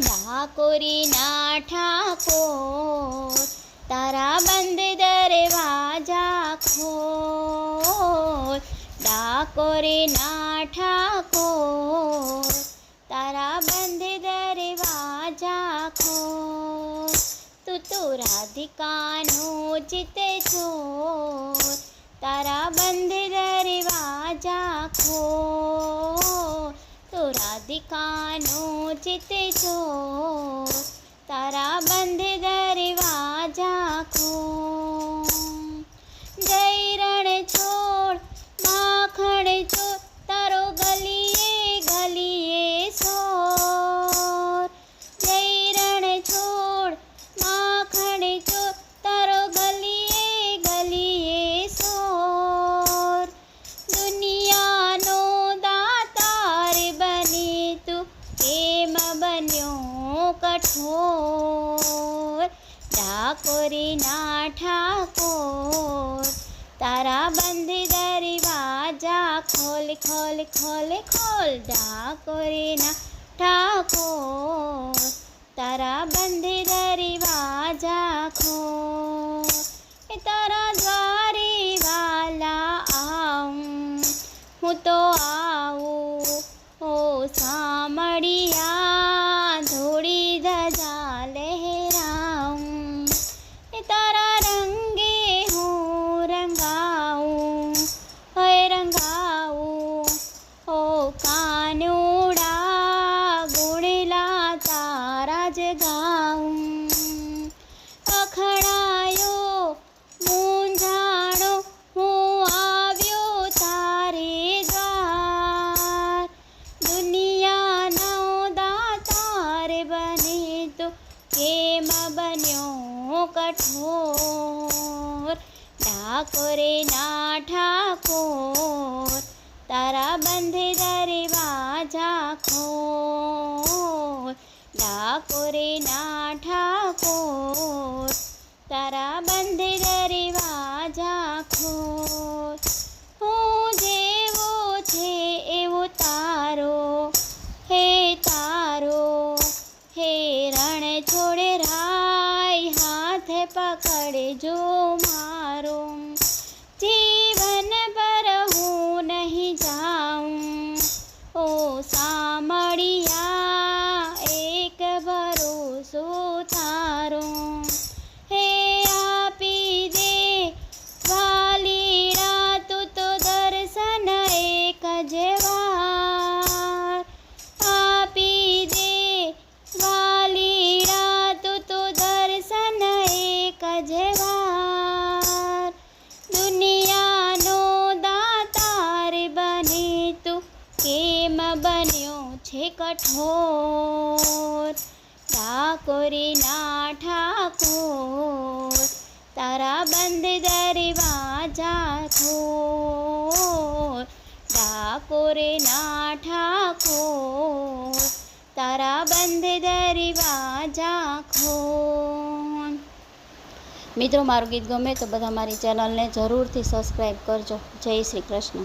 ડાકોરીના ઠાકોર તારા બંધ દરવાજા ખોલ, ડાકોરીના ઠાકોર તારા બંધ દરવાજા ખોલ. તું તો રાધિકાનો ચિત્ત ચોર, તારા બંધ દરવાજા ખોલ. તો રાધિકાનો ચિત્ત ચોર, તારા બંધ દરવાજા ખોલ. જય રણ છોડ માખણ ચોર, તારો ગલીએ ગલીએ સોર. જય રણ છોડ માખણ ચોર, તારો ગલીએ ગલીએ સોર. દુનિયાનો દાતાર બની તું કેમ બન્યો કઠોર, ડાકોરીના ઠાકોર તારા બંધ દરવાજા ખોલ ખોલ ખોલ ખોલ. ડાકોરીના ઠાકોર તારા બંધ દરવાજા ખોલ. તારા દ્વારે વાલા આવું હું તો આવું ઓ સામળિયા, ધોળી ધજા લહેરાવું. તારા રંગે હું રંગાવું હોય રંગાવું ઓ કાનુડા, ગુણલા તારા જ ગાવું. અખડાયો મૂંઝાણો હું આવ્યો તારે દ્વાર, દુનિયાનો દાતાર બને તો કેમ બન્યો કઠોર, ડાકોરીના ઠાકોર તારા બંધ દરવાજા ખોલ, ડાકોરીના ઠાકોર તારા બંધ દરવાજા ખોલ. હું જેવો છે એવો તારો હે તારો, હે રણ છોડે રાય હાથ પકડજો મારો. જીવન પર હું નહીં જાઉં ઓ સામળિયા, એક ભરોસો તારો. હે આપી દે વાલીડા તું તો દર્શન એક જ વાર, આપી દે વાલીડા તું તો દર્શન એક જ વાર. દુનિયાનો દાતાર બને તું કેમ બન્યો છે કઠોર, ડાકોરીના ઠાકોર તારા બંધ દરવાજા ખોલ, ડાકોરીના ઠાકોર તારા બંધ દરવાજા ખોલ. મિત્રો મારું ગીત ગમે તો બધા મારી ચેનલને જરૂરથી સબસ્ક્રાઈબ કરજો. જય શ્રી કૃષ્ણ.